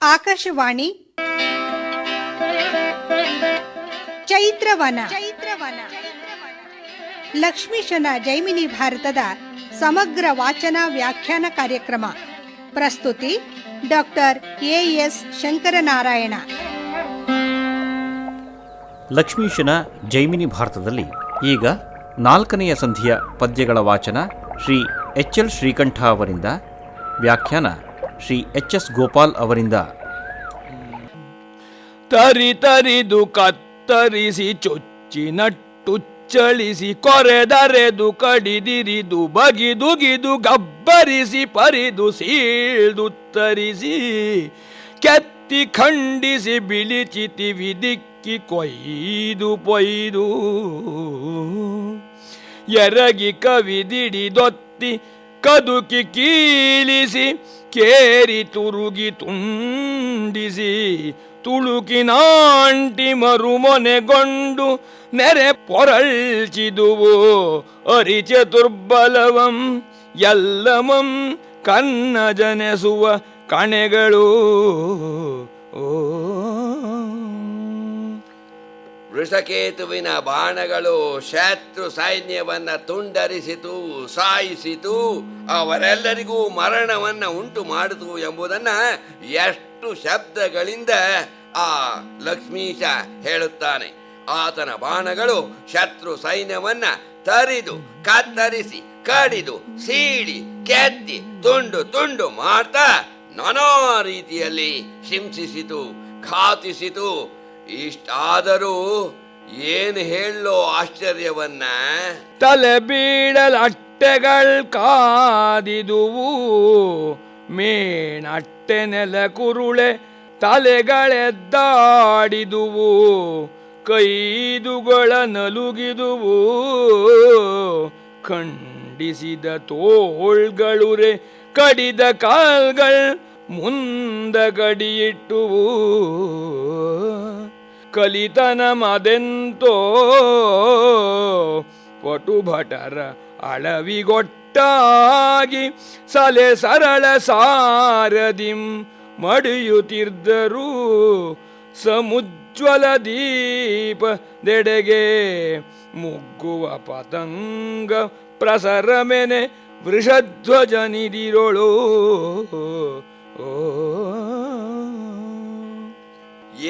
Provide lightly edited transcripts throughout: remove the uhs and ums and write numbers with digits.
ಆಕಾಶವಾಣಿ ಚೈತ್ರವನ ಲಕ್ಷ್ಮೀಶನ ಜೈಮಿನಿ ಭಾರತದ ಸಮಗ್ರ ವಾಚನ ವ್ಯಾಖ್ಯಾನ ಕಾರ್ಯಕ್ರಮ. ಪ್ರಸ್ತುತಿ ಡಾಕ್ಟರ್ ಎಎಸ್ ಶಂಕರನಾರಾಯಣ. ಲಕ್ಷ್ಮೀಶನ ಜೈಮಿನಿ ಭಾರತದಲ್ಲಿ ಈಗ 4ನೆಯ ಸಂಧಿಯ ಪದ್ಯಗಳ ವಾಚನ ಶ್ರೀ ಎಚ್.ಎಲ್. ಶ್ರೀಕಂಠ ಅವರಿಂದ, ವ್ಯಾಖ್ಯಾನ ಶ್ರೀ ಎಚ್.ಎಸ್. ಗೋಪಾಲ್ ಅವರಿಂದ. ತರಿದು ಕತ್ತರಿಸಿ ಚೊಚ್ಚಿ ನಟ್ಟುಚ್ಚಳಿಸಿ ಕೊರೆದರೆದು ಕಡಿದಿರಿದು ಬಗಿದುಗಿದು ಗಬ್ಬರಿಸಿ ಪರಿದು ಸೀಳ್ದುತ್ತರಿಸಿ ಕೆತ್ತಿ ಖಂಡಿಸಿ ಬಿಳಿಚಿತಿ ವಿದಿಕ್ಕಿ ಕೊಯ್ದು ಪೊಯ್ದು ಎರಗಿ ಕವಿದಿಡಿದೊತ್ತಿ ಕದುಕಿ ಕೀಳಿಸಿ ಕೇರಿ ತುರುಗಿ ತುಂಡಿಸಿ ತುಳುಕಿನಾಂಟಿ ಮರುಮೊನೆಗೊಂಡು ನೆರೆ ಪೊರಳ್ಚಿದುವು ಅರಿಚತುರ್ಬಲವಂ ಎಲ್ಲಮಂ ಕನ್ನ ಜನೆಸುವ ಕಣೆಗಳು. ವೃಷಕೇತುವಿನ ಬಾಣಗಳು ಶತ್ರು ಸೈನ್ಯವನ್ನ ತುಂಡರಿಸಿತು, ಸಾಯಿಸಿತು, ಅವರೆಲ್ಲರಿಗೂ ಮರಣವನ್ನ ಉಂಟು ಮಾಡಿತು ಎಂಬುದನ್ನ ಎಷ್ಟು ಶಬ್ದಗಳಿಂದ ಆ ಲಕ್ಷ್ಮೀಶ ಹೇಳುತ್ತಾನೆ. ಆತನ ಬಾಣಗಳು ಶತ್ರು ಸೈನ್ಯವನ್ನ ತರಿದು ಕತ್ತರಿಸಿ ಕಡಿದು ಸೀಳಿ ಕೆತ್ತಿ ತುಂಡು ತುಂಡು ಮಾಡ್ತಾ ನಾನಾ ರೀತಿಯಲ್ಲಿ ಹಿಂಸಿಸಿತು, ಘಾತಿಸಿತು. ಇಷ್ಟಾದರೂ ಏನು ಹೇಳೋ ಆಶ್ಚರ್ಯವನ್ನ. ತಲೆ ಬೀಳಲ್ ಅಟ್ಟೆಗಳ್ ಕಾದಿದುವು, ಮೇಣಟ್ಟೆ ನೆಲ ಕುರುಳೆ ತಲೆಗಳೆದ್ದಾಡಿದುವು, ಕೈದುಗಳ ನಲುಗಿದುವು, ಖಂಡಿಸಿದ ತೋಳ್ಗಳುರೆ ಕಡಿದ ಕಾಲ್ಗಳ್ ಮುಂದಗಡಿಯಿಟ್ಟುವು, ಕಲಿತನ ಮದೆಂತೋ ಪಟುಭಟರ ಅಳವಿಗೊಟ್ಟಾಗಿ ಸಲೆ ಸರಳ ಸಾರದಿಂ ಮಡಿಯುತ್ತಿದ್ದರು, ಸಮುಜ್ವಲ ದೀಪದೆಡೆಗೆ ಮುಗ್ಗುವ ಪತಂಗ ಪ್ರಸರಮೆನೆ ವೃಷಧ್ವಜನಿದಿರೋಳು.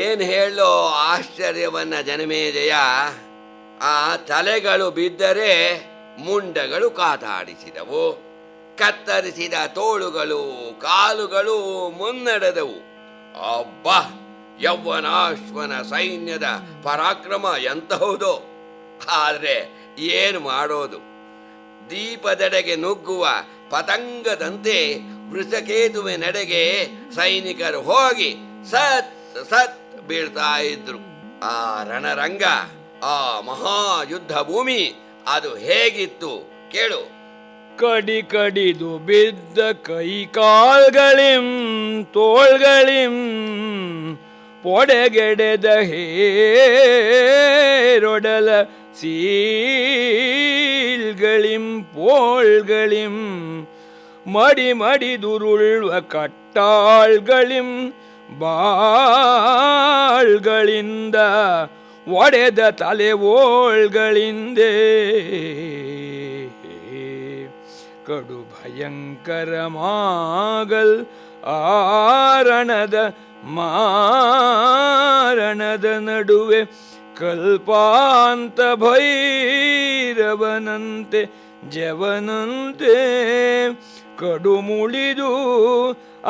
ಏನ್ ಹೇಳೋ ಆಶ್ಚರ್ಯವನ್ನ ಜನಮೇಜಯ. ಆ ತಲೆಗಳು ಬಿದ್ದರೆ ಮುಂಡಗಳು ಕಾತಾಡಿಸಿದವು, ಕತ್ತರಿಸಿದ ತೋಳುಗಳು ಕಾಲುಗಳು ಮುನ್ನಡೆದವು. ಅಬ್ಬಾ, ಯೌವನಾಶ್ವನ ಸೈನ್ಯದ ಪರಾಕ್ರಮ ಎಂತಹುದೋ. ಆದ್ರೆ ಏನು ಮಾಡೋದು? ದೀಪದೆಡೆಗೆ ನುಗ್ಗುವ ಪತಂಗದಂತೆ ವೃಷಕೇತುವಿನೆಡೆಗೆ ಸೈನಿಕರು ಹೋಗಿ ಸತ್ ಬೀಳ್ತಾ ಇದ್ರು. ಆ ರಣರಂಗ, ಆ ಮಹಾಯುದ್ಧ ಭೂಮಿ ಅದು ಹೇಗಿತ್ತು ಕೇಳು. ಕಡಿ ಕಡಿದು ಬಿದ್ದ ಕೈ ಕಾಲ್ಗಳಿಂ ತೋಳ್ಗಳಿಂ ಪೊಡೆಗೆಡೆದ ಹೇರೊಡಲ ಸೀಲ್ಗಳಿಂ ಪೋಳ್ಗಳಿಂ ಮಡಿ ಮಡಿದುರುಳ್ವ ಕಟ್ಟಾಳ್ಗಳಿಂ ಬಾಳ್ಗಳಿಂದ ಒಡೆದ ತಲೆ ಓಳ್ಗಳಿಂದೇ ಕಡು ಭಯಂಕರ ಮಾಗಲ್ ಆರಣದ ಮಾರಣದ ನಡುವೆ ಕಲ್ಪಾಂತ ಭೈರವನಂತೆ ಜವನಂತೆ ಕಡು ಮುಳಿದು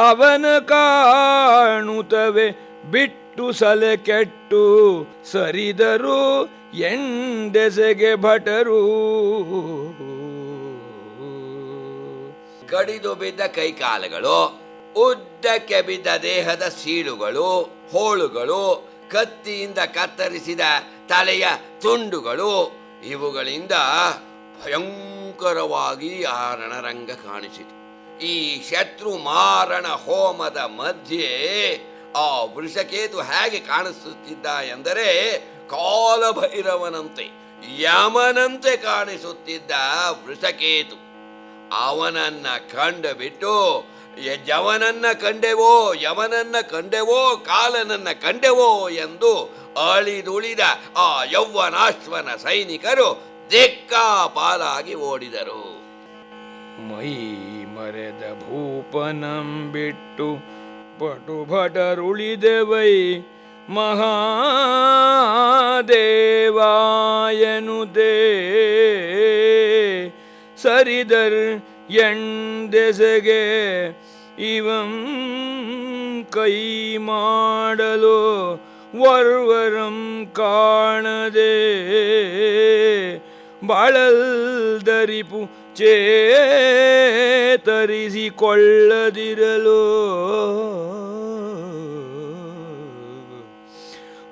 ಅವನ ಕಾಣುತ್ತವೆ ಬಿಟ್ಟು ಸಲೆ ಕೆಟ್ಟು ಸರಿದರು ಎಂಡೆಸೆಗೆ ಭಟರು. ಕಡಿದು ಬಿದ್ದ ಕೈಕಾಲುಗಳು, ಉದ್ದಕ್ಕೆ ಬಿದ್ದ ದೇಹದ ಸೀಳುಗಳು, ಹೋಳುಗಳು, ಕತ್ತಿಯಿಂದ ಕತ್ತರಿಸಿದ ತಲೆಯ ತುಂಡುಗಳು, ಇವುಗಳಿಂದ ಭಯಂಕರವಾಗಿ ಆ ರಣರಂಗ ಕಾಣಿಸಿತು. ಈ ಶತ್ರು ಮಾರಣ ಹೋಮದ ಮಧ್ಯೆ ಆ ವೃಷಕೇತು ಹೇಗೆ ಕಾಣಿಸುತ್ತಿದ್ದ ಎಂದರೆ ಕಾಲಭೈರವನಂತೆ, ಯಮನಂತೆ ಕಾಣಿಸುತ್ತಿದ್ದ ವೃಷಕೇತು. ಅವನನ್ನ ಕಂಡು ಬಿಟ್ಟು ಜವನನ್ನ ಕಂಡೆವೋ, ಯಮನನ್ನ ಕಂಡೆವೋ, ಕಾಲನನ್ನ ಕಂಡೆವೋ ಎಂದು ಅಳಿದುಳಿದ ಆ ಯೌವನಾಶ್ವನ ಸೈನಿಕರು ದಿಕ್ಕಾಪಾಲಾಗಿ ಓಡಿದರು. ಮೈ ಮರೆದ ಭೂಪನಂ ಬಿಟ್ಟು ಪಟುಭಟರುಳಿದೆವೈ ಮಹಾದೇವಾಯನುದೇ ಸರಿದರ್ ಎಂದೆಸೆಗೆ ಇವಂ ಕೈ ಮಾಡಲು ವರ್ವರಂ ಕಾಣದೆ ಬಾಳಲ್ದರಿಪು ಚೇತರಿಸಿಕೊಳ್ಳದಿರಲು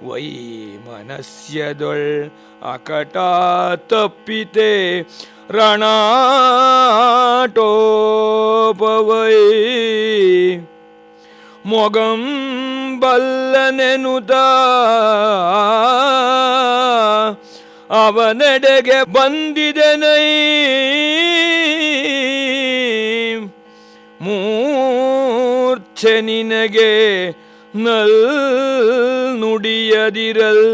ವೈ ಮನಸ್ಯದೊಳ್ ಅಕಟ ತಪ್ಪಿತೆ ರಣಾಟೋಪವೈ ಮೊಗಂ ಬಲ್ಲನೆನುತ ಅವನೆಡೆಗೆ ಬಂದಿದೆನೈ ಮೂರ್ಛೆ ನಿನಗೆ ನಲ್ ನುಡಿಯದಿರಲ್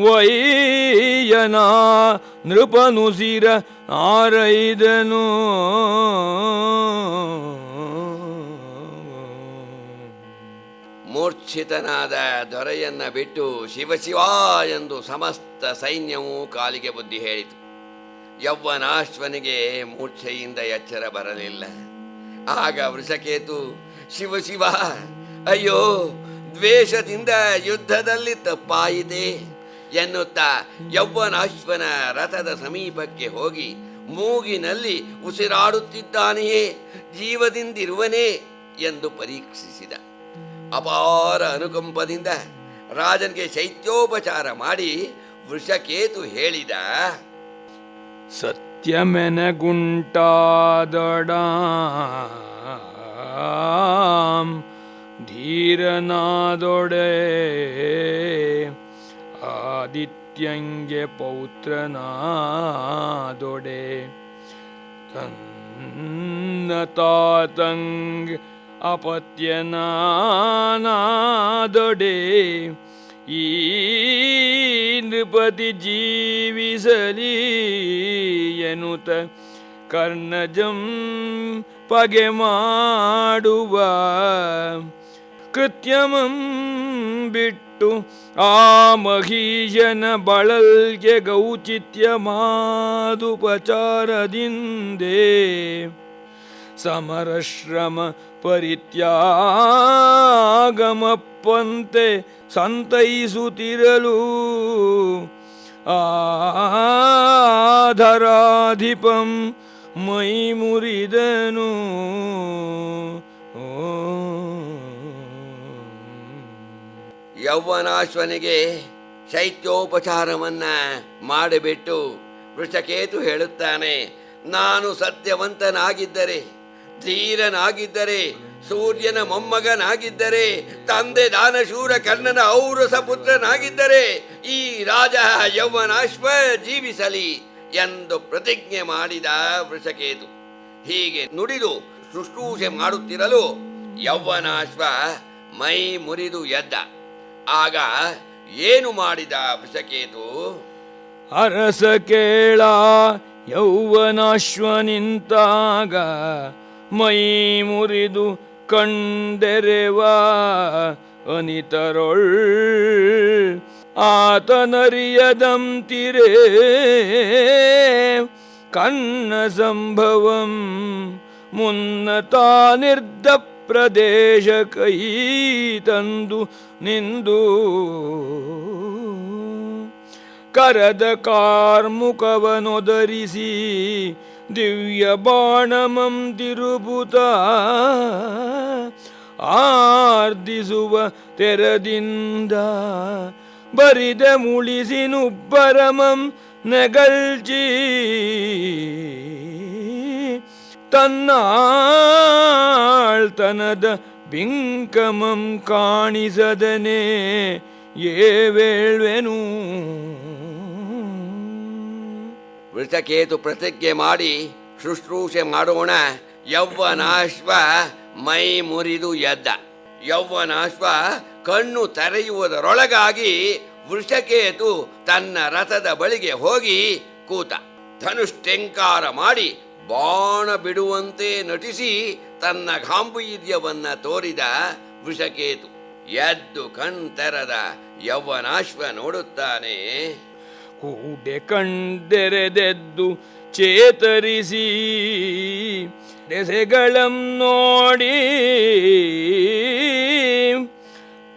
ವೈಯನ ನೃಪನುಸಿರ ಆರೈದನು. ಮೂರ್ಛಿತನಾದ ದೊರೆಯನ್ನ ಬಿಟ್ಟು ಶಿವ ಎಂದು ಸಮಸ್ತ ಸೈನ್ಯವೂ ಕಾಲಿಗೆ ಬುದ್ಧಿ ಹೇಳಿತು. ಯೌವನಾಶ್ವನಿಗೆ ಮೂರ್ಛೆಯಿಂದ ಎಚ್ಚರ ಬರಲಿಲ್ಲ. ಆಗ ವೃಷಕೇತು ಶಿವ ಅಯ್ಯೋ, ದ್ವೇಷದಿಂದ ಯುದ್ಧದಲ್ಲಿ ತಪ್ಪಾಯಿತೆ ಎನ್ನುತ್ತಾ ಯೌವನಾಶ್ವನ ರಥದ ಸಮೀಪಕ್ಕೆ ಹೋಗಿ ಮೂಗಿನಲ್ಲಿ ಉಸಿರಾಡುತ್ತಿದ್ದಾನೆಯೇ, ಜೀವದಿಂದಿರುವನೇ ಎಂದು ಪರೀಕ್ಷಿಸಿದ. ಅಪಾರ ಅನುಕಂಪದಿಂದ ರಾಜನಿಗೆ ಶೈತ್ಯೋಪಚಾರ ಮಾಡಿ ವೃಷಕೇತು ಹೇಳಿದ, ಸತ್ಯಮೆನಗುಂಟಾದೊಡ ಧೀರನಾದೊಡೆ ಆದಿತ್ಯಂಗೆ ಪೌತ್ರನಾದೊಡೆ ತನ್ನ ತಾತಂಗ್ ಅಪತ್ಯನಾದೊಡೆ ಈ ನೃಪತಿ ಜೀವಿಸಲಿ ಎನ್ನುತ್ತ ಕರ್ಣಜಂ ಪಗೆ ಮಾಡುವ ಕೃತ್ಯಮಂ ಬಿಟ್ಟು ಆ ಮಹೀಶನ ಬಳಲ್ಗೆ ಗೌಚಿತ್ಯ ಮಾದುಪಚಾರದಿಂದೇ ಸಮರಶ್ರಮ ಪರಿತ್ಯಾಗಮಪ್ಪಂತೆ ಸಂತೈಸುತ್ತಿರಲು ಆಧರಾಧಿಪಂ ಮೈ ಮುರಿದನು. ಯೌವನಾಶ್ವನಿಗೆ ಶೈತ್ಯೋಪಚಾರವನ್ನ ಮಾಡಿಬಿಟ್ಟು ವೃಷಕೇತು ಹೇಳುತ್ತಾನೆ, ನಾನು ಸತ್ಯವಂತನಾಗಿದ್ದರೆ, ಧೀರನಾಗಿದ್ದರೆ, ಸೂರ್ಯನ ಮೊಮ್ಮಗನಾಗಿದ್ದರೆ, ತಂದೆ ದಾನಶೂರ ಕರ್ಣನ ಔರಸ ಪುತ್ರನಾಗಿದ್ದರೆ ಈ ರಾಜ ಯೌವನಾಶ್ವ ಜೀವಿಸಲಿ ಎಂದು ಪ್ರತಿಜ್ಞೆ ಮಾಡಿದ ವೃಷಕೇತು. ಹೀಗೆ ನುಡಿದು ಶುಶ್ರೂಷೆ ಮಾಡುತ್ತಿರಲು ಯೌವನಾಶ್ವ ಮೈ ಮುರಿದು ಎದ್ದ. ಆಗ ಏನು ಮಾಡಿದ ವೃಷಕೇತು? ಅರಸ ಕೇಳ ಯೌವನಾಶ್ವ ನಿಂತಾಗ ಮೈ ಮುರಿದು ಕಂಡೆರೆವ ಅನಿತರೊಳ್ ಆತನರಿಯದಂತಿರೇ ಕನ್ನ ಸಂಭವಂ ಮುನ್ನತಾ ನಿರ್ದ ಪ್ರದೇಶ ಕೈ ತಂದು ನಿಂದು ಕರದ ಕಾರ್ಮುಕವನೊದರಿಸಿ ದಿವ್ಯ ಬಾಣಮಂ ತಿರುಬುತ ಆರ್ದಿಸುವ ತೆರದಿಂದ ಬರಿದ ಮುಳಿಸಿನುಬ್ಬರಮಂ ನೆಗಲ್ಚಿ ತನ್ನಾಳ್ತನದ ಬಿಂಕಮಂ ಕಾಣಿಸದನೆ ಏವೇಳ್ವೆನು. ವೃಷಕೇತು ಪ್ರತಿಜ್ಞೆ ಮಾಡಿ ಶುಶ್ರೂಷೆ ಮಾಡೋಣ. ಯೌವನಾಶ್ವ ಮೈ ಮುರಿದು ಎದ್ದ. ಯೌವನಾಶ್ವ ಕಣ್ಣು ತೆರೆಯುವುದರೊಳಗಾಗಿ ವೃಷಕೇತು ತನ್ನ ರಥದ ಬಳಿಗೆ ಹೋಗಿ ಕೂತ. ಧನುಷ್ಟೆಂಕಾರ ಮಾಡಿ ಬಾಣ ಬಿಡುವಂತೆ ನಟಿಸಿ ತನ್ನ ಗಾಂಭೀರ್ಯವನ್ನ ತೋರಿದ ವೃಷಕೇತು. ಎದ್ದು ಕಣ್ತೆರೆದ ಯೌವನಾಶ್ವ ನೋಡುತ್ತಾನೆ. ಕೂಡೆ ಕಣ್ತೆರೆದೆದ್ದು ಚೇತರಿಸಿ ದೆಸೆಗಳಂ ನೋಡಿ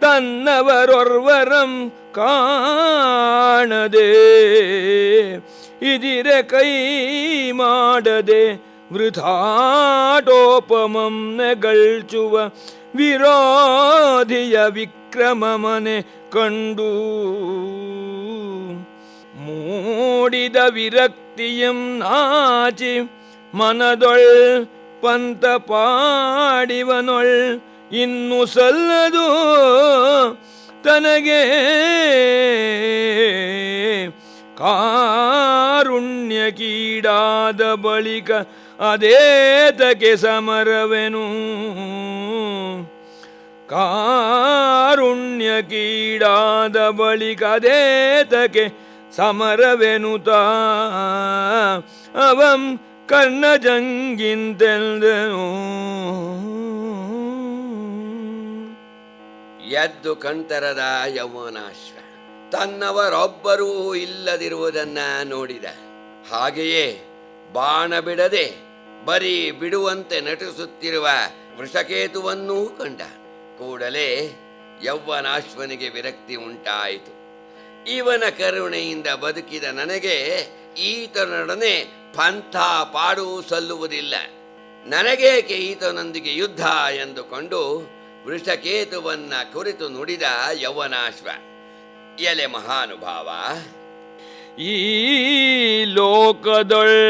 ತನ್ನವರೊರ್ವರಂ ಕಾಣದೆ ಇದಿರೆ ಕೈ ಮಾಡದೆ ವೃಥಾಟೋಪಮಂ ನೆಗಳ್ಚುವ ವಿರೋಧಿಯ ವಿಕ್ರಮಮನೆ ಕಂಡು ಮೂಡಿದ ವಿರಕ್ತಿಯಂ ನಾಚಿ ಮನದೊಳ್ ಪಂತ ಪಾಡಿವನೊಳ್ ಇನ್ನು ಸಲ್ಲದು ತನಗೆ ಕಾರುಣ್ಯಕೀಡಾದ ಬಳಿಕ ಅದೇತಕ್ಕೆ ಸಮರವೆನು. ಕಾರುಣ್ಯಕೀಡಾದ ಬಳಿಕ ಅದೇತಕ್ಕೆ ಸಮರವೆನುತಾ ಅವಂ ಕರ್ಣಜಂಗಿಂತೆಲ್ದನು. ಎದ್ದು ಕಣ್ತೆರೆದ ಯೌವನಾಶ್ವ ತನ್ನವರೊಬ್ಬರೂ ಇಲ್ಲದಿರುವುದನ್ನ ನೋಡಿದ. ಹಾಗೆಯೇ ಬಾಣ ಬಿಡದೆ ಬರೀ ಬಿಡುವಂತೆ ನಟಿಸುತ್ತಿರುವ ವೃಷಕೇತುವನ್ನೂ ಕಂಡ. ಕೂಡಲೇ ಯೌವನಾಶ್ವನಿಗೆ ವಿರಕ್ತಿ ಉಂಟಾಯಿತು. ಇವನ ಕರುಣೆಯಿಂದ ಬದುಕಿದ ನನಗೆ ಈತನೊಡನೆ ಪಂಥ ಪಾಡು ಸಲ್ಲುವುದಿಲ್ಲ, ನನಗೇಕೆ ಈತನೊಂದಿಗೆ ಯುದ್ಧ ಎಂದುಕೊಂಡು ವೃಷಕೇತುವನ್ನ ಕುರಿತು ನುಡಿದ ಯೌವನಾಶ್ವ. ಎಲೆ ಮಹಾನುಭಾವ, ಈ ಲೋಕದೊಳ್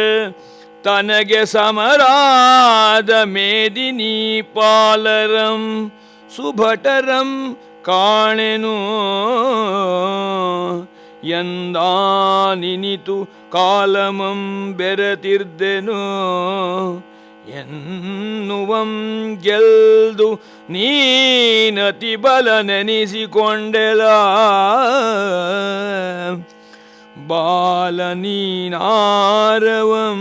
ತನಗೆ ಸಮರಾದ ಮೇದಿನಿ ಪಾಲರಂ ಸುಭಟರಂ ಕಾಣೆನು ಎಂದಾನಿನಿತು ಕಾಲಮಂ ಬೆರೆತಿರ್ದೆನು ಎನ್ನುವಂ ಗೆಲ್ದು ನೀನತಿ ಬಲ ನೆನೆಸಿಕೊಂಡೆಲ ಬಾಲ ನೀನಾರವಂ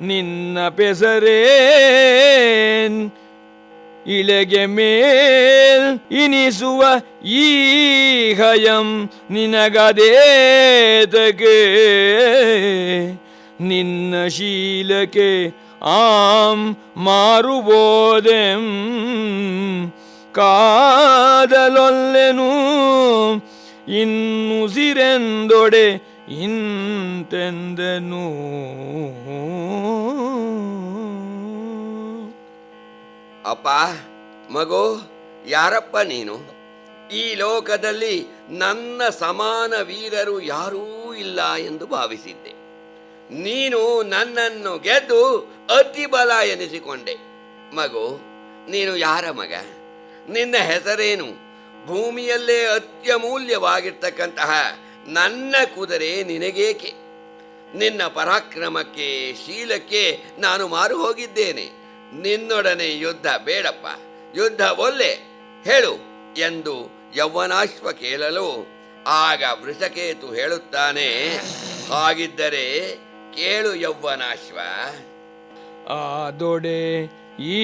ನಿನ್ನ ಪೆಸರೇನ್ ಇಳೆಗೆ ಮೇಲ್ ಇನಿಸುವ ಈ ಹಯಂ ನಿನಗದೇತಗೆ ನಿನ್ನ ಶೀಲಕ್ಕೆ ಆಂ ಮಾರುಬೋದೆಂ ಕಾದಲೊಲ್ಲೆನು ಇನ್ನುಸಿರೆಂದೊಡೆ ಇಂತೆಂದನು. ಅಪ್ಪ ಮಗು, ಯಾರಪ್ಪ ನೀನು? ಈ ಲೋಕದಲ್ಲಿ ನನ್ನ ಸಮಾನ ವೀರರು ಯಾರೂ ಇಲ್ಲ ಎಂದು ಭಾವಿಸಿದ್ದೆ. ನೀನು ನನ್ನನ್ನು ಗೆದ್ದು ಅತಿ ಬಲ ಎನಿಸಿಕೊಂಡೆ. ಮಗು, ನೀನು ಯಾರ ಮಗ? ನಿನ್ನ ಹೆಸರೇನು? ಭೂಮಿಯಲ್ಲೇ ಅತ್ಯಮೂಲ್ಯವಾಗಿರ್ತಕ್ಕಂತಹ ನನ್ನ ಕುದುರೆ ನಿನಗೇಕೆ? ನಿನ್ನ ಪರಾಕ್ರಮಕ್ಕೆ ಶೀಲಕ್ಕೆ ನಾನು ಮಾರು ಹೋಗಿದ್ದೇನೆ. ನಿನ್ನೊಡನೆ ಯುದ್ಧ ಬೇಡಪ್ಪ, ಯುದ್ಧ ಒಲ್ಲೆ, ಹೇಳು ಎಂದು ಯೌವನಾಶ್ವ ಕೇಳಲು ಆಗ ವೃಷಕೇತು ಹೇಳುತ್ತಾನೆ, ಹಾಗಿದ್ದರೆ ಕೇಳು ಯೌವನಾಶ್ವ. ಆದೊಡೆ ಈ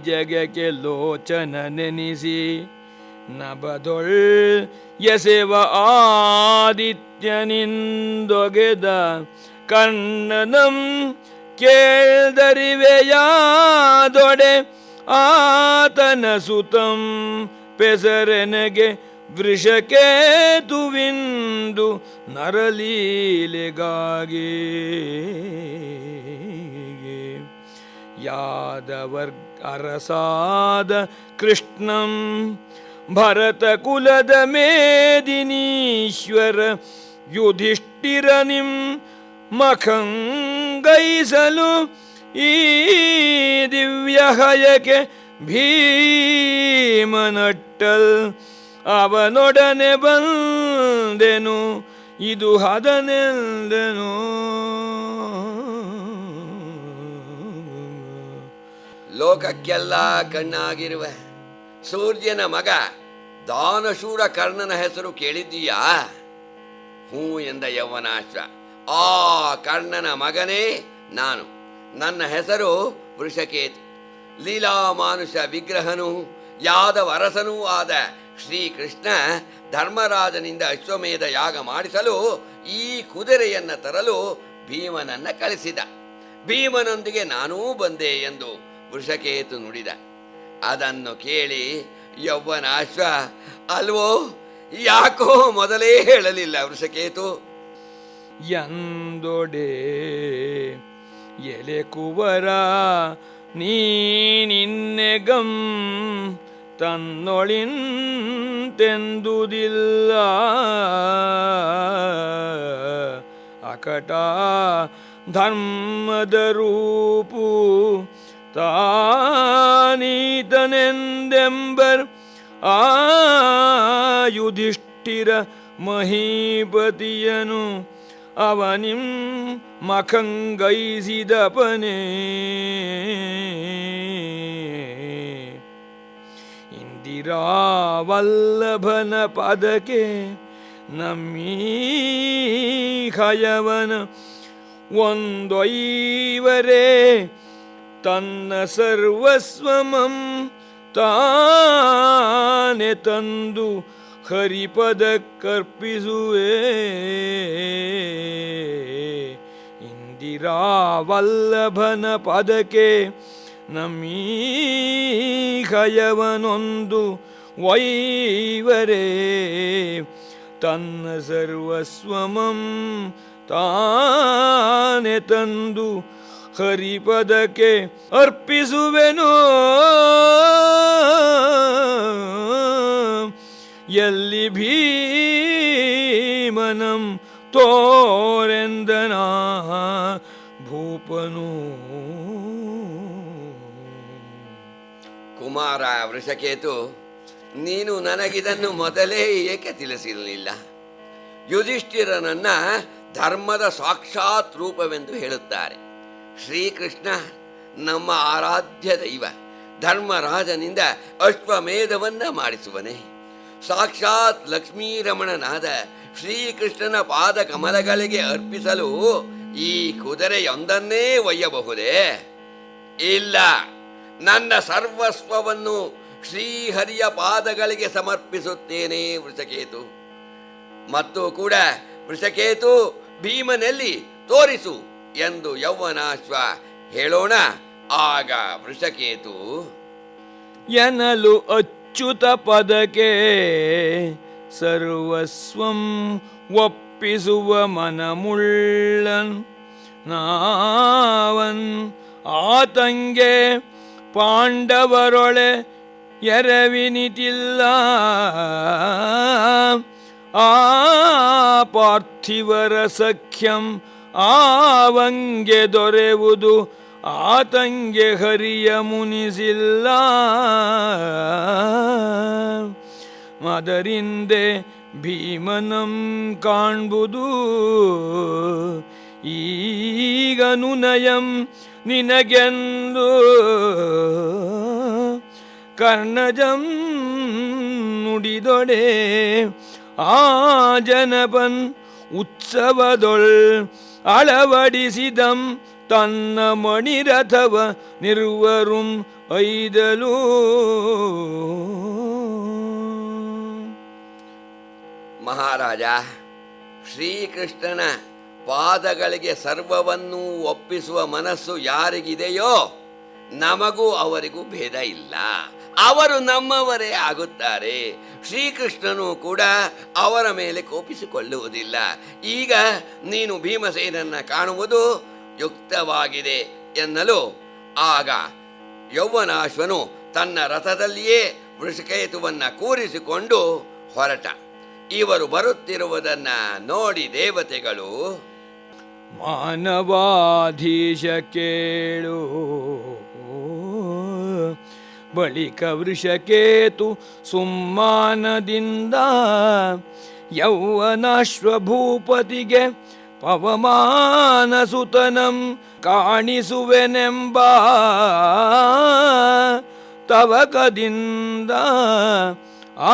ಜಗಕ್ಕೆ ಲೋಚನ ನೆನೆಸಿ ನಬದೊಳ್ ಎಸೆವ ಆದಿತ್ಯನಿಂದೊಗೆದ ಕಣ್ಣನಂ ಕೇಳ್ದರಿವೆಯಾದೊಡೆ ಆತನ ಸುತಂ ಪೆಸರೆನಗೆ ವೃಷಕೇತುವಿಂದು ನರಲೀಲೆಗಾಗಿ ಯಾದವರ್ ಅರಸಾದ ಕೃಷ್ಣಂ ಭರತ ಕುಲದ ಮೇದಿನೀಶ್ವರ ಯುಧಿಷ್ಠಿರನಿಂ ಮಖಂಗೈಸಲು ಈ ದಿವ್ಯ ಹಯಕೆ ಭೀಮನಟ್ಟಲ್ ಅವನೊಡನೆ ಬಂದೆನು ಇದು ಹದನೆಂದೆನು. ಲೋಕಕ್ಕೆಲ್ಲ ಕಣ್ಣಾಗಿರುವ ಸೂರ್ಯನ ಮಗ ದಾನಶೂರ ಕರ್ಣನ ಹೆಸರು ಕೇಳಿದ್ದೀಯಾ? ಹೂ ಎಂದ ಯೌವನಾಶ್ವ. ಆ ಕರ್ಣನ ಮಗನೇ ನಾನು. ನನ್ನ ಹೆಸರು ವೃಷಕೇತು. ಲೀಲಾಮಾನುಷ ವಿಗ್ರಹನೂ ಯಾದವ ಅರಸನೂ ಆದ ಶ್ರೀಕೃಷ್ಣ ಧರ್ಮರಾಜನಿಂದ ಅಶ್ವಮೇಧ ಯಾಗ ಮಾಡಿಸಲು ಈ ಕುದುರೆಯನ್ನು ತರಲು ಭೀಮನನ್ನ ಕಳಿಸಿದ. ಭೀಮನೊಂದಿಗೆ ನಾನೂ ಬಂದೆ ಎಂದು ವೃಷಕೇತು ನುಡಿದ. ಅದನ್ನು ಕೇಳಿ ಯೌವನಾಶ್ವ, ಅಲ್ವೋ, ಯಾಕೋ ಮೊದಲೇ ಹೇಳಲಿಲ್ಲ ವೃಷಕೇತು ಎಂದೊಡೆ ಎಲೆ ಕುವರ ನೀನಿನ್ನೆಗಂ ತನ್ನೊಳಿಂತೆಂದುದಿಲ್ಲ ಅಕಟ ಧರ್ಮದ ರೂಪು ತಾನೀತನೆಂದೆಂಬರ್ ಆ ಯುಧಿಷ್ಠಿರ ಮಹೀಪತಿಯನು ಅವನಿಂ ಮಖಂಗೈಸಿದಪನೇ ಇಂದಿರಾವಲ್ಲಭನ ಪದಕ್ಕೆ ನಮ್ಮೀ ಹಯವನ ಒಂದೊಯ್ವರೇ ತನ್ನ ಸರ್ವಸ್ವಮಂ ತಾನೆ ತಂದು ಹರಿಪದ ಕರ್ಪಿಸುವೆ ಇಂದಿರಾವಲ್ಲಭನ ಪದಕ್ಕೆ ನಮ್ಮೀ ಹಯವನೊಂದು ವೈವರೇ ತನ್ನ ಸರ್ವಸ್ವಮಂ ತಾನೆ ತಂದು ಹರಿಪದಕ್ಕೆ ಅರ್ಪಿಸುವೆನೋ ಎಲ್ಲಿ ಭೀಮನಂ ತೋರೆಂದನ ಭೂಪನು. ಕುಮಾರ ವೃಷಕೇತು, ನೀನು ನನಗಿದನ್ನು ಮೊದಲೇ ಏಕೆ ತಿಳಿಸಿರಲಿಲ್ಲ? ಯುಧಿಷ್ಠಿರನನ್ನ ಧರ್ಮದ ಸಾಕ್ಷಾತ್ ರೂಪವೆಂದು ಹೇಳುತ್ತಾರೆ. ಶ್ರೀಕೃಷ್ಣ ನಮ್ಮ ಆರಾಧ್ಯ ದೈವ. ಧರ್ಮರಾಜನಿಂದ ಅಶ್ವಮೇಧವನ್ನ ಮಾಡಿಸುವನೆ. ಸಾಕ್ಷಾತ್ ಲಕ್ಷ್ಮೀರಮಣನಾದ ಶ್ರೀಕೃಷ್ಣನ ಪಾದ ಕಮಲಗಳಿಗೆ ಅರ್ಪಿಸಲು ಈ ಕುದುರೆಯೊಂದನ್ನೇ ಒಯ್ಯಬಹುದೇ? ಇಲ್ಲ, ನನ್ನ ಸರ್ವಸ್ವವನ್ನು ಶ್ರೀಹರಿಯ ಪಾದಗಳಿಗೆ ಸಮರ್ಪಿಸುತ್ತೇನೆ ವೃಷಕೇತು. ಮತ್ತು ಕೂಡ ವೃಷಕೇತು, ಭೀಮನಲ್ಲಿ ತೋರಿಸು ಎಂದು ಯೌವನಾಶ್ವ ಹೇಳೋಣ. ಆಗ ವೃಷಕೇತು ಎನ್ನಲು ಅಚ್ಯುತ ಪದಕ್ಕೆ ಸರ್ವಸ್ವಂ ಒಪ್ಪಿಸುವ ಮನಮುಳ್ಳನ್ ನಾವನ್ ಆತಂಗೆ ಪಾಂಡವರೊಳೆ ಎರವಿನಿತಿಲ್ಲ ಆ ಪಾರ್ಥಿವರ ಸಖ್ಯಂ ಆವಂಗೆ ದೊರೆಯುವುದು ಆತಂಗೆ ಹರಿಯ ಮುನಿಸಿಲ್ಲ ಮದರಿಂದೆ ಭೀಮನಂ ಕಾಣ್ಬುದು ಈಗನು ನಯಂ ನಿನಗೆಂದು ಕರ್ಣಜಂ ನುಡಿದೊಡೆ ಆ ಜನಪನ್ ಉತ್ಸವದೊಳ್ ಅಳವಡಿಸಿದಂ ತನ್ನ ಮಣಿರಥವ ನಿರ್ವರುಂ ಐದಲು. ಮಹಾರಾಜ, ಶ್ರೀಕೃಷ್ಣನ ಪಾದಗಳಿಗೆ ಸರ್ವವನ್ನೂ ಒಪ್ಪಿಸುವ ಮನಸ್ಸು ಯಾರಿಗಿದೆಯೋ ನಮಗೂ ಅವರಿಗೂ ಭೇದ ಇಲ್ಲ. ಅವರು ನಮ್ಮವರೇ ಆಗುತ್ತಾರೆ. ಶ್ರೀಕೃಷ್ಣನು ಕೂಡ ಅವರ ಮೇಲೆ ಕೋಪಿಸಿಕೊಳ್ಳುವುದಿಲ್ಲ. ಈಗ ನೀನು ಭೀಮಸೇನನ್ನ ಕಾಣುವುದು ಯುಕ್ತವಾಗಿದೆ ಎನ್ನಲು ಆಗ ಯೌವನಾಶ್ವನು ತನ್ನ ರಥದಲ್ಲಿಯೇ ವೃಷಕೇತುವನ್ನ ಕೂರಿಸಿಕೊಂಡು ಹೊರಟ. ಇವರು ಬರುತ್ತಿರುವುದನ್ನ ನೋಡಿ ದೇವತೆಗಳು, ಮಾನವಾಧೀಶ ಕೇಳು. ಬಳಿಕ ವೃಷಕೇತು ಸುಮ್ಮಾನದಿಂದ ಯೌವನಾಶ್ವ ಭೂಪತಿಗೆ ಪವಮಾನಸುತನಂ ಕಾಣಿಸುವೆನೆಂಬ ತವಕದಿಂದ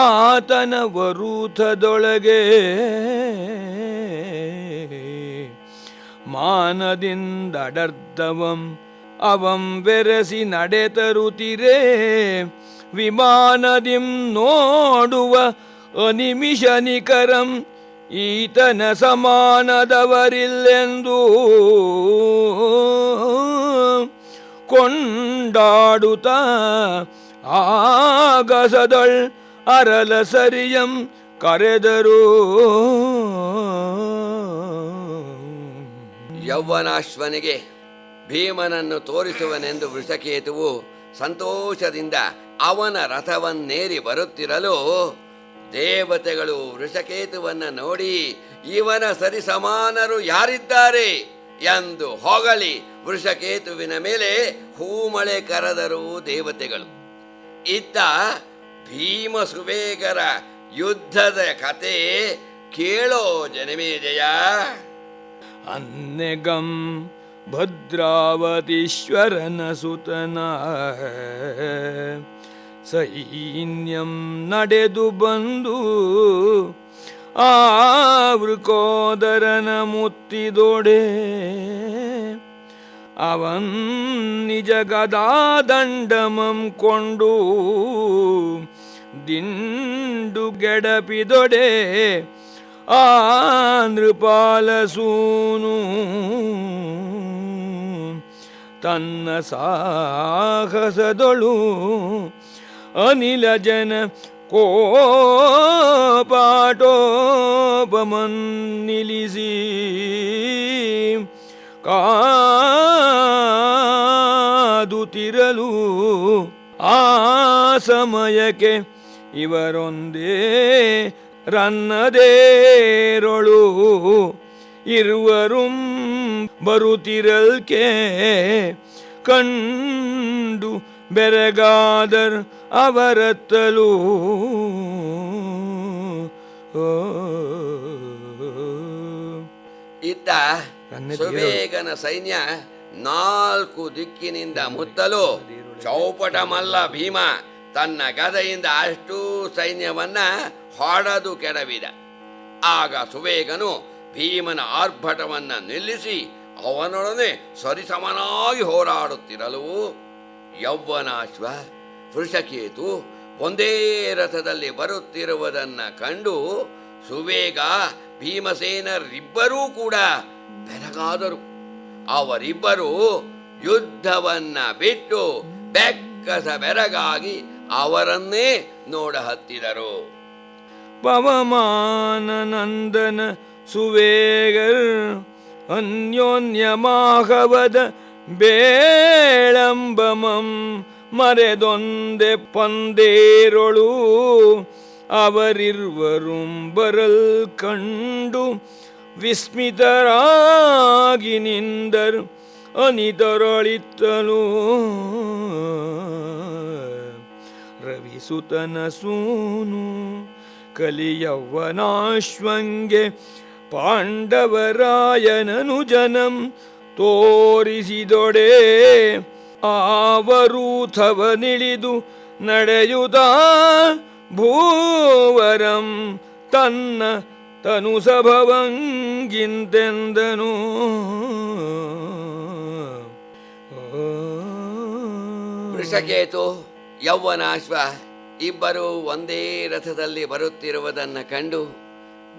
ಆತನ ವರೂಥದೊಳಗೆ ಮಾನದಿಂದಡರ್ಧವಂ ಅವಂ ಬೆರೆಸಿ ನಡೆತರುತ್ತಿರೇ ವಿಮಾನದಿಂ ನೋಡುವ ಅನಿಮಿಷ ನಿಕರಂ ಈತನ ಸಮಾನದವರಿಲ್ಲೆಂದು ಕೊಂಡಾಡುತ್ತ ಆಗಸದಳ್ ಅರಲ ಸರಿಯಂ ಕರೆದರು. ಯೌವನಾಶ್ವನಿಗೆ ಭೀಮನನ್ನು ತೋರಿಸುವನೆಂದು ವೃಷಕೇತುವು ಸಂತೋಷದಿಂದ ಅವನ ರಥವನ್ನೇರಿ ಬರುತ್ತಿರಲು ದೇವತೆಗಳು ವೃಷಕೇತುವನ್ನು ನೋಡಿ ಇವನ ಸರಿಸಮಾನರು ಯಾರಿದ್ದಾರೆ ಎಂದು ಹೊಗಳಿ ವೃಷಕೇತುವಿನ ಮೇಲೆ ಹೂಮಳೆ ಕರೆದರು ದೇವತೆಗಳು. ಇತ್ತ ಭೀಮ ಸುವೇಗರ ಯುದ್ಧದ ಕತೆ ಕೇಳೋ ಜನಮೇಜಯ. ಅನ್ನೆಗಂ ಭದ್ರಾವತೀಶ್ವರನ ಸುತನ ಸೈನ್ಯಂ ನಡೆದು ಬಂದು ಆ ವೃಕೋದರನ ಮುತ್ತಿದೊಡೆ ಅವನ್ ನಿಜ ಗದಾದಂಡಮಂ ಕೊಂಡು ದಿಂಡು ಗೆಡಪಿದೊಡೆ ಆ ನೃಪಾಲಸೂನು ತನ್ನ ಸಾಹಸದೊಳು ಅನಿಲ ಜನ ಕೋಪಾಟೋಪಮನ್ನಿಲಿಸಿ ಕಾದುತ್ತಿರಲು ಆ ಸಮಯಕ್ಕೆ ಇವರೊಂದೇ ರನ್ನದೇರೊಳು ಇರುವರುಂ ಬರುತ್ತಿರಲ್ಕೆ ಕಂಡು ಬೆರಗಾದರ್ ಅವರತ್ತಲು ಇತ್ತ ಸುವೇಗನ ಸೈನ್ಯ 4 ದಿಕ್ಕಿನಿಂದ ಮುತ್ತಲು ಚೌಪಟ ಮಲ್ಲ ಭೀಮ ತನ್ನ ಗದೆಯಿಂದ ಅಷ್ಟೂ ಸೈನ್ಯವನ್ನ ಹೊಡೆದು ಕೆಡವಿದ. ಆಗ ಸುವೇಗನು ಭೀಮನ ಆರ್ಭಟವನ್ನ ನಿಲ್ಲಿಸಿ ಅವನೊಡನೆ ಸರಿಸಮನಾಗಿ ಹೋರಾಡುತ್ತಿರಲು ಯೌವನಾಶ್ವ ವೃಷಕೇತು ಒಂದೇ ರಥದಲ್ಲಿ ಬರುತ್ತಿರುವುದನ್ನ ಕಂಡು ಸುವೇಗ ಭೀಮಸೇನರಿಬ್ಬರೂ ಕೂಡ ಬೆರಗಾದರು. ಅವರಿಬ್ಬರು ಯುದ್ಧವನ್ನ ಬಿಟ್ಟು ಬೆಕ್ಕಸ ಬೆರಗಾಗಿ ಅವರನ್ನೇ ನೋಡಹತ್ತಿದರು. ಪವಮಾನನಂದನ ಸುವೇಗರ್ ಅನ್ಯೋನ್ಯಮಾಹವದ ಬೇಳಂಬಮಂ ಮರೆದೊಂದೆ ಪಂದೇರೊಳು ಅವರಿರುವರುಂ ಬರಲ್ ಕಂಡು ವಿಸ್ಮಿತರಾಗಿ ನಿಂದರು ಅನಿತರಳಿತ್ತಲು. ರವಿಸುತನ ಸೂನು ಕಲಿಯವ್ವನಾಶ್ವಂಗೆ ಪಾಂಡವರಾಯನನು ಜನಂ ತೋರಿಸಿದೊಡೆ ಆವರೂಥವನಿಳಿದು ನಡೆಯುತ್ತ ಭೂವರಂ ತನ್ನ ತನು ಸಭವಂಗಿಂತೆಂದನು. ವೃಷಕೇತು ಯೌವನಾಶ್ವ ಇಬ್ಬರು ಒಂದೇ ರಥದಲ್ಲಿ ಬರುತ್ತಿರುವುದನ್ನು ಕಂಡು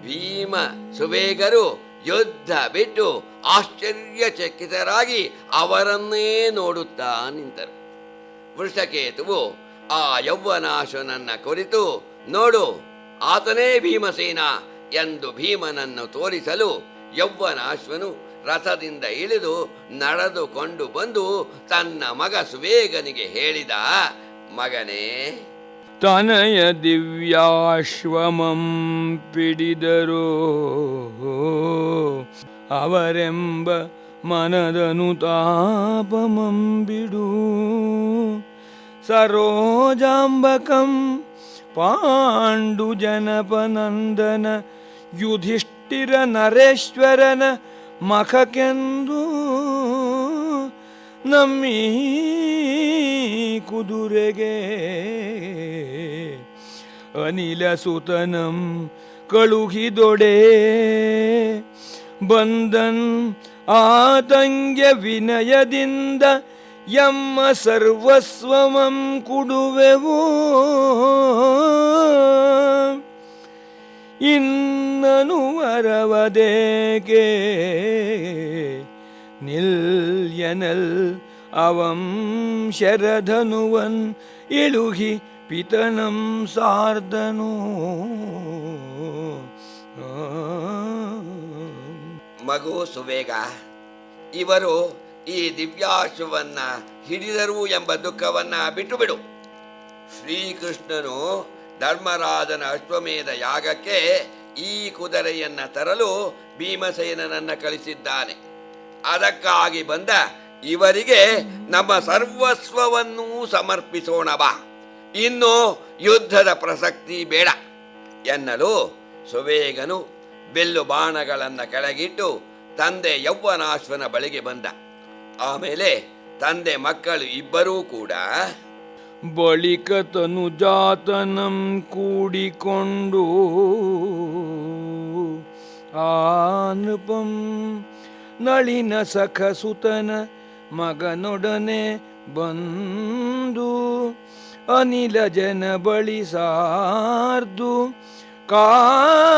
ಭೀಮ ಸುವೇಗರು ಯುದ್ಧ ಬಿಟ್ಟು ಆಶ್ಚರ್ಯಚಕಿತರಾಗಿ ಅವರನ್ನೇ ನೋಡುತ್ತಾ ನಿಂತರು. ವೃಷಕೇತುವು ಆ ಯೌವನಾಶ್ವನನ್ನ ಕುರಿತು, ನೋಡು ಆತನೇ ಭೀಮಸೇನ ಎಂದು ಭೀಮನನ್ನು ತೋರಿಸಲು ಯೌವನಾಶ್ವನು ರಥದಿಂದ ಇಳಿದು ನಡೆದುಕೊಂಡು ಬಂದು ತನ್ನ ಮಗ ಸುವೇಗನಿಗೆ ಹೇಳಿದ, ಮಗನೇ, ತನಯ ದಿವ್ಯಾಶ್ವಮಂ ಪಿಡಿದರು ಅವರೆಂಬ ಮನದನುತಾಪಮಂ ಬಿಡು. ಸರೋಜಾಂಬಕಂ ಪಾಂಡು ಜನಪನಂದನ ಯುಧಿಷ್ಠಿರ ನರೇಶ್ವರನ ಮಖಕೆಂದು ನಮ್ಮಿ ಕುದುರೆಗೆ ಅನಿಲ ಸುತನಂ ಕಳುಹಿದೊಡೆ ಬಂದನ್ ಆತಂಗ್ಯ ವಿನಯದಿಂದ ಯಮ್ಮ ಸರ್ವಸ್ವಮಂ ಕುಡುವೆವು ಇನ್ನನು ವರವದೇಕೆ ನಿಲ್ಯನಲ್ ಅವಂ ಶರಧನುವನ್ ಇಳುಹಿ ಪಿತನಂ ಸಾರ್ಧನು. ಮಗು ಸುವೇಗ, ಇವರು ಈ ದಿವ್ಯಾಶ್ವವನ್ನ ಹಿಡಿದರು ಎಂಬ ದುಃಖವನ್ನ ಬಿಟ್ಟು ಬಿಡು. ಶ್ರೀಕೃಷ್ಣನು ಧರ್ಮರಾಜನ ಅಶ್ವಮೇಧ ಯಾಗಕ್ಕೆ ಈ ಕುದುರೆಯನ್ನ ತರಲು ಭೀಮಸೇನನನ್ನ ಕಳಿಸಿದ್ದಾನೆ. ಅದಕ್ಕಾಗಿ ಬಂದ ಇವರಿಗೆ ನಮ್ಮ ಸರ್ವಸ್ವವನ್ನೂ ಸಮರ್ಪಿಸೋಣ ಬಾ, ಇನ್ನು ಯುದ್ಧದ ಪ್ರಸಕ್ತಿ ಬೇಡ ಎನ್ನಲು ಸುವೇಗನು ಬಿಲ್ಲು ಬಾಣಗಳನ್ನು ಕೆಳಗಿಟ್ಟು ತಂದೆ ಯೌವನಾಶ್ವನ ಬಳಿಗೆ ಬಂದ. ಆಮೇಲೆ ತಂದೆ ಮಕ್ಕಳು ಇಬ್ಬರೂ ಕೂಡ ಬಳಿಕ ತನುಜಾತನಂ ಕೂಡಿಕೊಂಡು ಆ ನೃಪಂ ನಳಿನ ಸಖಸುತನ ಮಗನೊಡನೆ ಬಂದು ಅನಿಲ ಜನ ಬಳಿ ಸಾರ್ದು ಕಾಲ್ಗೆರಗಲು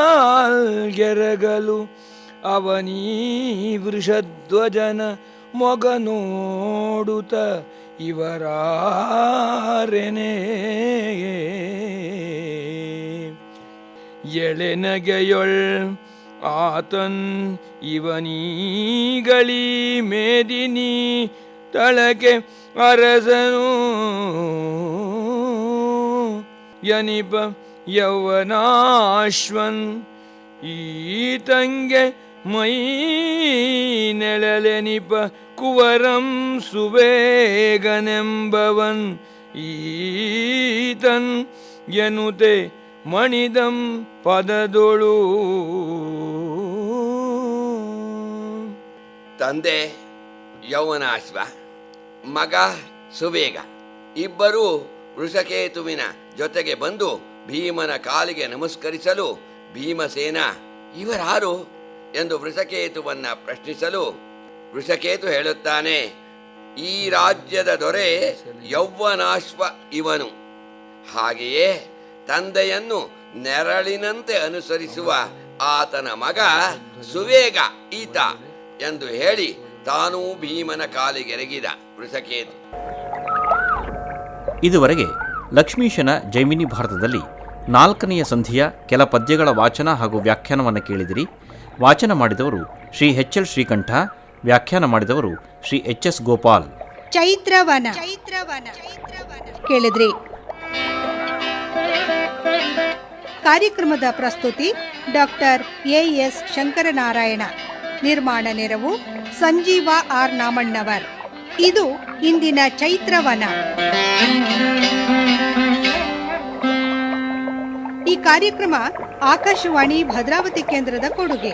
ಅವನೀ ವೃಷಧ್ವಜನ ಮೊಗನೋಡುತ್ತ ಇವರಾರೆನೆ ಎಳೆನಗೆಯೊಳ್ ಆತನ್ ಇವನೀಗಳೀ ಮೇದಿನಿ ತಳಕೆ ಅರಸನು ಯನಿಪ ಯೌವನಾಶ್ವನ್ ಈತಂಗೆ ಮೈ ನೆಳಲೆನಿಪ ಕುವರಂ ಸುವೇಗನೆಂಬವನ್ ಈತನ್ ಎನುತೆ ಮಣಿದಂ ಪದದೊಳು. ತಂದೆ ಯೌವನಾಶ್ವ, ಮಗ ಸುವೇಗ ಇಬ್ಬರೂ ವೃಷಕೇತುವಿನ ಜೊತೆಗೆ ಬಂದು ಭೀಮನ ಕಾಲಿಗೆ ನಮಸ್ಕರಿಸಲು ಭೀಮಸೇನ ಇವರಾರು ಎಂದು ವೃಷಕೇತುವನ್ನ ಪ್ರಶ್ನಿಸಲು ವೃಷಕೇತು ಹೇಳುತ್ತಾನೆ, ಈ ರಾಜ್ಯದ ದೊರೆ ಯೌವನಾಶ್ವ ಇವನು. ಹಾಗೆಯೇ ತಂದೆಯನ್ನು ನೆರಳಿನಂತೆ ಅನುಸರಿಸುವ ಆತನ ಮಗ ಸುವೇಗ ಈತ ಎಂದು ಹೇಳಿ ತಾನೂ ಭೀಮನ ಕಾಲಿಗೆರಗಿದ ವೃಷಕೇತು. ಇದುವರೆಗೆ ಲಕ್ಷ್ಮೀಶನ ಜೈಮಿನಿ ಭಾರತದಲ್ಲಿ 4ನೆಯ ಸಂಧಿಯ ಕೆಲ ಪದ್ಯಗಳ ವಾಚನ ಹಾಗೂ ವ್ಯಾಖ್ಯಾನವನ್ನು ಕೇಳಿದಿರಿ. ವಾಚನ ಮಾಡಿದವರು ಶ್ರೀ HL ಶ್ರೀಕಂಠ, ವ್ಯಾಖ್ಯಾನ ಮಾಡಿದವರು ಶ್ರೀ HS ಗೋಪಾಲ್. ಚೈತ್ರವನ ಕೇಳಿದ್ರಿ. ಕಾರ್ಯಕ್ರಮದ ಪ್ರಸ್ತುತಿ ಡಾಕ್ಟರ್ AS ಶಂಕರನಾರಾಯಣ. ನಿರ್ಮಾಣ ನೆರವು ಸಂಜೀವ R ನಾಮಣ್ಣವರ್. ಇದು ಇಂದಿನ ಚೈತ್ರವನ. ಈ ಕಾರ್ಯಕ್ರಮ ಆಕಾಶವಾಣಿ ಭದ್ರಾವತಿ ಕೇಂದ್ರದ ಕೊಡುಗೆ.